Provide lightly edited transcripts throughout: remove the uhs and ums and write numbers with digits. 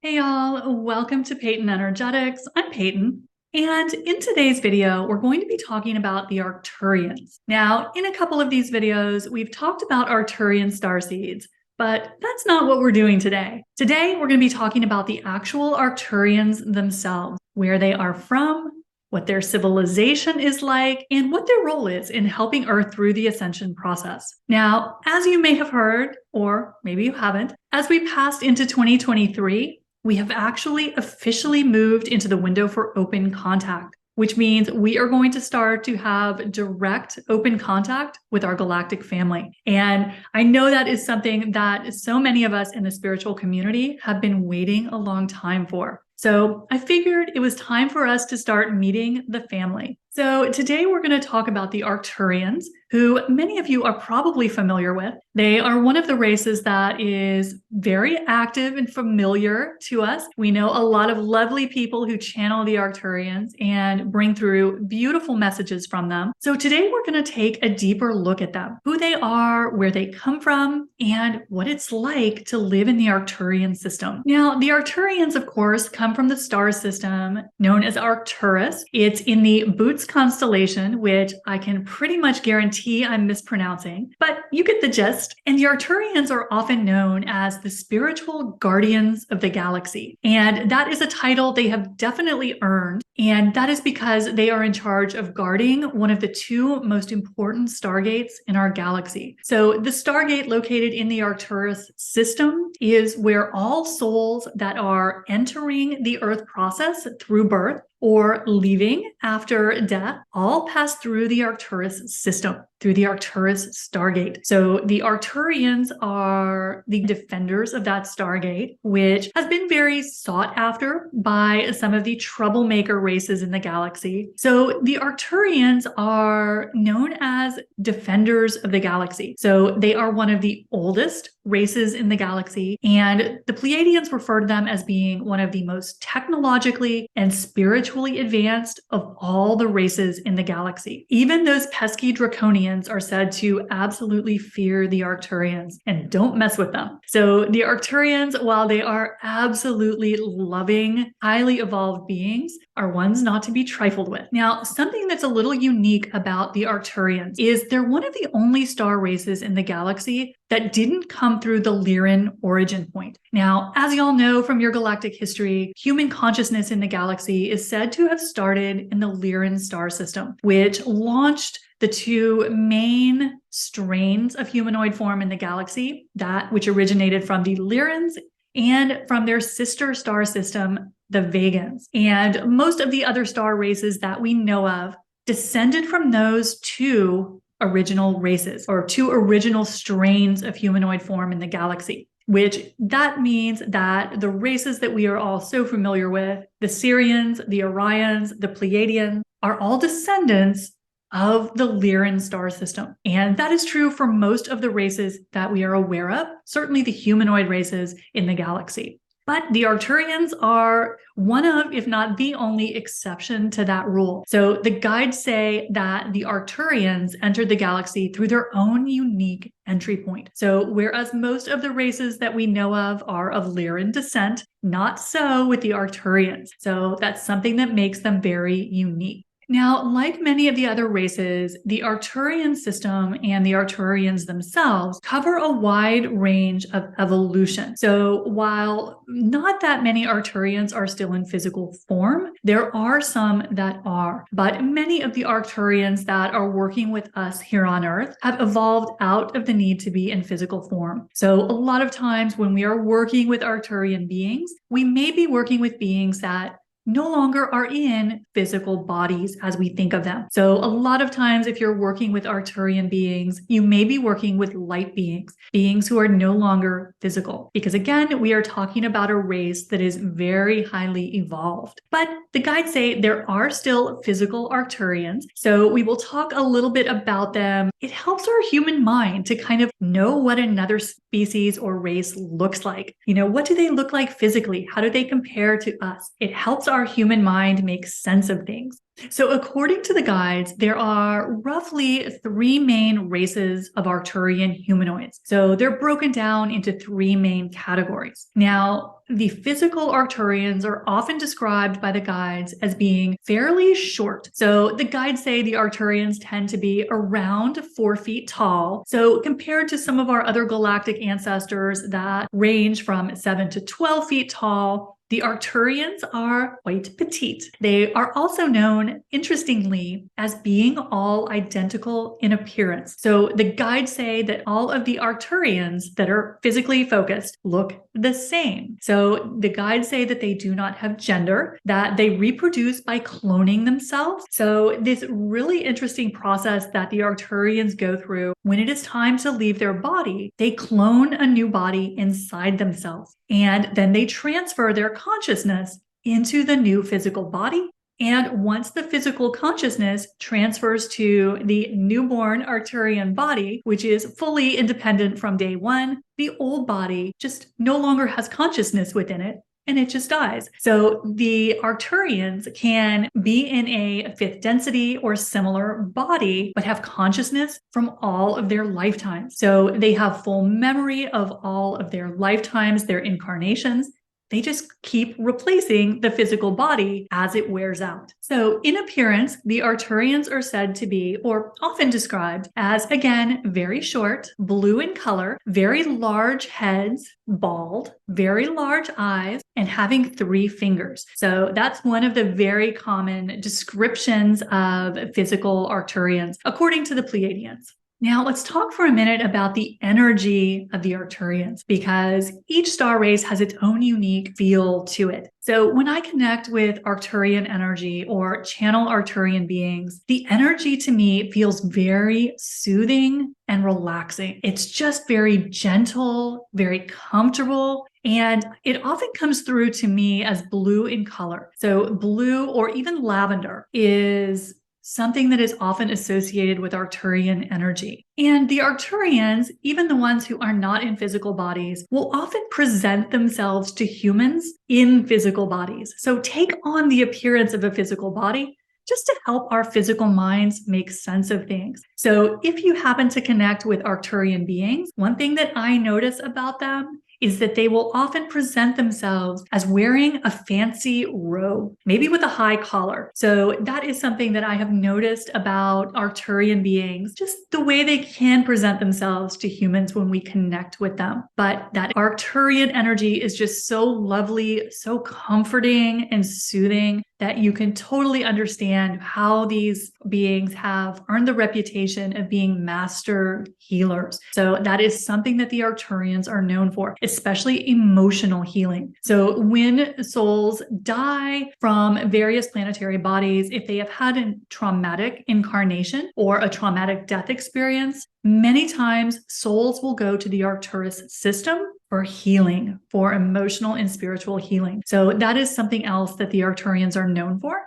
Hey y'all, welcome to Peyton Energetics. I'm Peyton, and in today's video, we're going to be talking about the Arcturians. Now, in a couple of these videos, we've talked about Arcturian starseeds, but that's not what we're doing today. Today, we're going to be talking about the actual Arcturians themselves, where they are from, what their civilization is like, and what their role is in helping Earth through the Ascension process. Now, as you may have heard, or maybe you haven't, as we passed into 2023, we have actually officially moved into the window for open contact, which means we are going to start to have direct open contact with our galactic family. And I know that is something that so many of us in the spiritual community have been waiting a long time for. So I figured it was time for us to start meeting the family. So today we're going to talk about the Arcturians, who many of you are probably familiar with. They are one of the races that is very active and familiar to us. We know a lot of lovely people who channel the Arcturians and bring through beautiful messages from them. So today we're going to take a deeper look at them, who they are, where they come from, and what it's like to live in the Arcturian system. Now, the Arcturians, of course, come from the star system known as Arcturus. It's in the Boots constellation, which I can pretty much guarantee I'm mispronouncing, but you get the gist. And the Arcturians are often known as the spiritual guardians of the galaxy. And that is a title they have definitely earned. And that is because they are in charge of guarding one of the two most important stargates in our galaxy. So the stargate located in the Arcturus system is where all souls that are entering the Earth process through birth or leaving after death all pass through the Arcturus system, through the Arcturus stargate. So the Arcturians are the defenders of that stargate, which has been very sought after by some of the troublemaker races in the galaxy. So the Arcturians are known as defenders of the galaxy. So they are one of the oldest races in the galaxy, and the Pleiadians refer to them as being one of the most technologically and spiritually advanced of all the races in the galaxy. Even those pesky draconians are said to absolutely fear the Arcturians and don't mess with them. So the Arcturians, while they are absolutely loving, highly evolved beings, are ones not to be trifled with. Now, something that's a little unique about the Arcturians is they're one of the only star races in the galaxy that didn't come through the Lyran origin point. Now, as y'all know from your galactic history, human consciousness in the galaxy is said to have started in the Lyran star system, which launched the two main strains of humanoid form in the galaxy, that which originated from the Lyrans and from their sister star system, the Vegans. And most of the other star races that we know of descended from those two original races, or two original strains of humanoid form in the galaxy, which that means that the races that we are all so familiar with, the Sirians, the Orions, the Pleiadians, are all descendants of the Lyran star system. And that is true for most of the races that we are aware of, certainly the humanoid races in the galaxy. But the Arcturians are one of, if not the only exception to that rule. So the guides say that the Arcturians entered the galaxy through their own unique entry point. So whereas most of the races that we know of are of Lyran descent, not so with the Arcturians. So that's something that makes them very unique. Now, like many of the other races, the Arcturian system and the Arcturians themselves cover a wide range of evolution. So while not that many Arcturians are still in physical form, there are some that are. But many of the Arcturians that are working with us here on Earth have evolved out of the need to be in physical form. So a lot of times when we are working with Arcturian beings, we may be working with beings that no longer are in physical bodies as we think of them. So a lot of times if you're working with Arcturian beings, you may be working with light beings, beings who are no longer physical. Because again, we are talking about a race that is very highly evolved. But the guides say there are still physical Arcturians. So we will talk a little bit about them. It helps our human mind to kind of know what another species or race looks like. You know, what do they look like physically? How do they compare to us? It helps our human mind make sense of things. So according to the guides, there are roughly 3 main races of Arcturian humanoids. So they're broken down into 3 main categories. Now, the physical Arcturians are often described by the guides as being fairly short. So the guides say the Arcturians tend to be around 4 feet tall. So compared to some of our other galactic ancestors that range from 7 to 12 feet tall, the Arcturians are quite petite. They are also known, interestingly, as being all identical in appearance. So the guides say that all of the Arcturians that are physically focused look the same. So the guides say that they do not have gender, that they reproduce by cloning themselves. So this really interesting process that the Arcturians go through when it is time to leave their body, they clone a new body inside themselves. And then they transfer their consciousness into the new physical body. And once the physical consciousness transfers to the newborn Arcturian body, which is fully independent from day one, the old body just no longer has consciousness within it, and it just dies. So the Arcturians can be in a 5th density or similar body, but have consciousness from all of their lifetimes. So they have full memory of all of their lifetimes, their incarnations. They just keep replacing the physical body as it wears out. So in appearance, the Arcturians are said to be, or often described as, again, very short, blue in color, very large heads, bald, very large eyes, and having 3 fingers. So that's one of the very common descriptions of physical Arcturians, according to the Pleiadians. Now, let's talk for a minute about the energy of the Arcturians, because each star race has its own unique feel to it. So when I connect with Arcturian energy or channel Arcturian beings, the energy to me feels very soothing and relaxing. It's just very gentle, very comfortable, and it often comes through to me as blue in color. So blue or even lavender is something that is often associated with Arcturian energy. And the Arcturians, even the ones who are not in physical bodies, will often present themselves to humans in physical bodies. So take on the appearance of a physical body just to help our physical minds make sense of things. So if you happen to connect with Arcturian beings, one thing that I notice about them is that they will often present themselves as wearing a fancy robe, maybe with a high collar. So that is something that I have noticed about Arcturian beings, just the way they can present themselves to humans when we connect with them. But that Arcturian energy is just so lovely, so comforting and soothing that you can totally understand how these beings have earned the reputation of being master healers. So that is something that the Arcturians are known for, especially emotional healing. So when souls die from various planetary bodies, if they have had a traumatic incarnation or a traumatic death experience, many times souls will go to the Arcturus system for healing, for emotional and spiritual healing. So that is something else that the Arcturians are known for,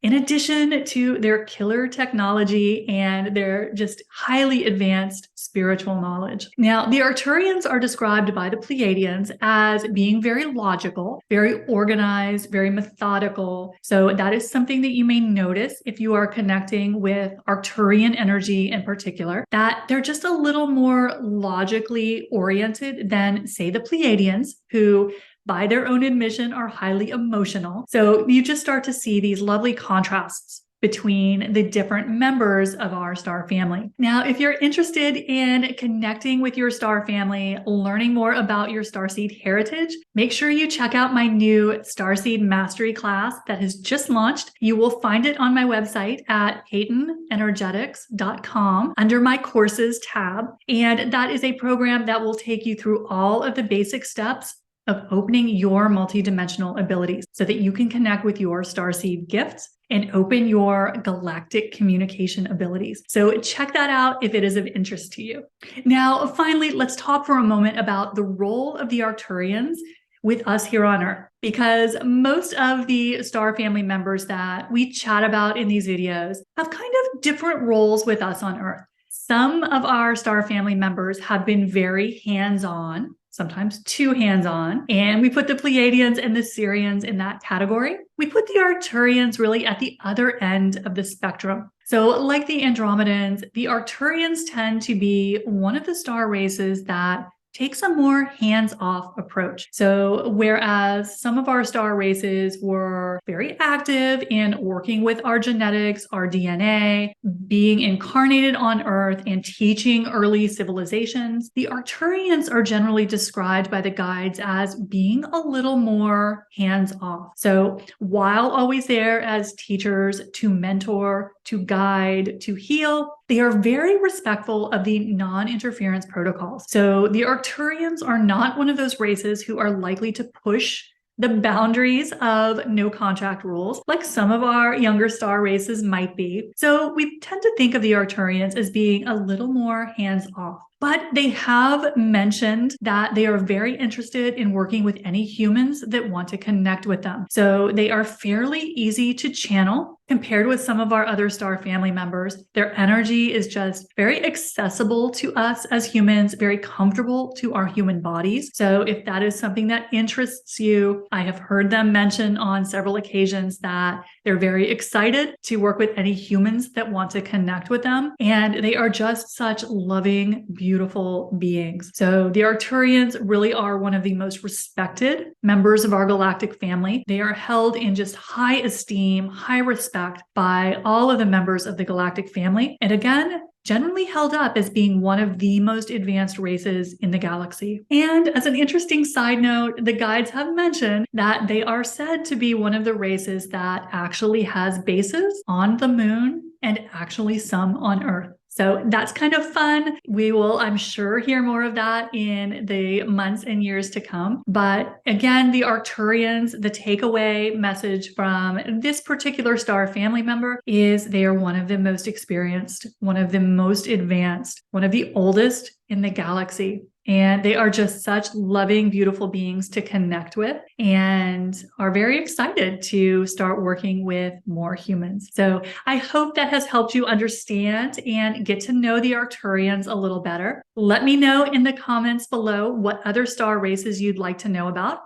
in addition to their killer technology and their just highly advanced spiritual knowledge. Now, the Arcturians are described by the Pleiadians as being very logical, very organized, very methodical. So that is something that you may notice if you are connecting with Arcturian energy in particular, that they're just a little more logically oriented than, say, the Pleiadians, who by their own admission are highly emotional. So you just start to see these lovely contrasts between the different members of our star family. Now, if you're interested in connecting with your star family, learning more about your starseed heritage, make sure you check out my new Starseed Mastery class that has just launched. You will find it on my website at peytonenergetics.com under my courses tab. And that is a program that will take you through all of the basic steps of opening your multidimensional abilities so that you can connect with your starseed gifts and open your galactic communication abilities. So check that out if it is of interest to you. Now, finally, let's talk for a moment about the role of the Arcturians with us here on Earth, because most of the star family members that we chat about in these videos have kind of different roles with us on Earth. Some of our star family members have been very hands-on. sometimes too hands-on. And we put the Pleiadians and the Sirians in that category. We put the Arcturians really at the other end of the spectrum. So like the Andromedans, the Arcturians tend to be one of the star races that takes a more hands-off approach. So whereas some of our star races were very active in working with our genetics, our DNA, being incarnated on Earth and teaching early civilizations, the Arcturians are generally described by the guides as being a little more hands-off. So while always there as teachers to mentor, to guide, to heal, they are very respectful of the non-interference protocols. So the Arcturians are not one of those races who are likely to push the boundaries of no contact rules, like some of our younger star races might be. So we tend to think of the Arcturians as being a little more hands-off. But they have mentioned that they are very interested in working with any humans that want to connect with them. So they are fairly easy to channel compared with some of our other star family members. Their energy is just very accessible to us as humans, very comfortable to our human bodies. So if that is something that interests you, I have heard them mention on several occasions that they're very excited to work with any humans that want to connect with them. And they are just such loving, beautiful beings. So the Arcturians really are one of the most respected members of our galactic family. They are held in just high esteem, high respect by all of the members of the galactic family. And again, generally held up as being one of the most advanced races in the galaxy. And as an interesting side note, the guides have mentioned that they are said to be one of the races that actually has bases on the moon and actually some on Earth. So that's kind of fun. We will, I'm sure, hear more of that in the months and years to come. But again, the Arcturians, the takeaway message from this particular star family member is they are one of the most experienced, one of the most advanced, one of the oldest in the galaxy. And they are just such loving, beautiful beings to connect with and are very excited to start working with more humans. So I hope that has helped you understand and get to know the Arcturians a little better. Let me know in the comments below what other star races you'd like to know about.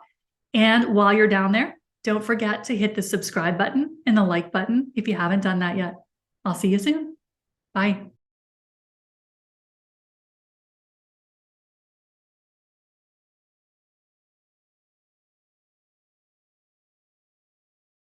And while you're down there, don't forget to hit the subscribe button and the like button if you haven't done that yet. I'll see you soon. Bye.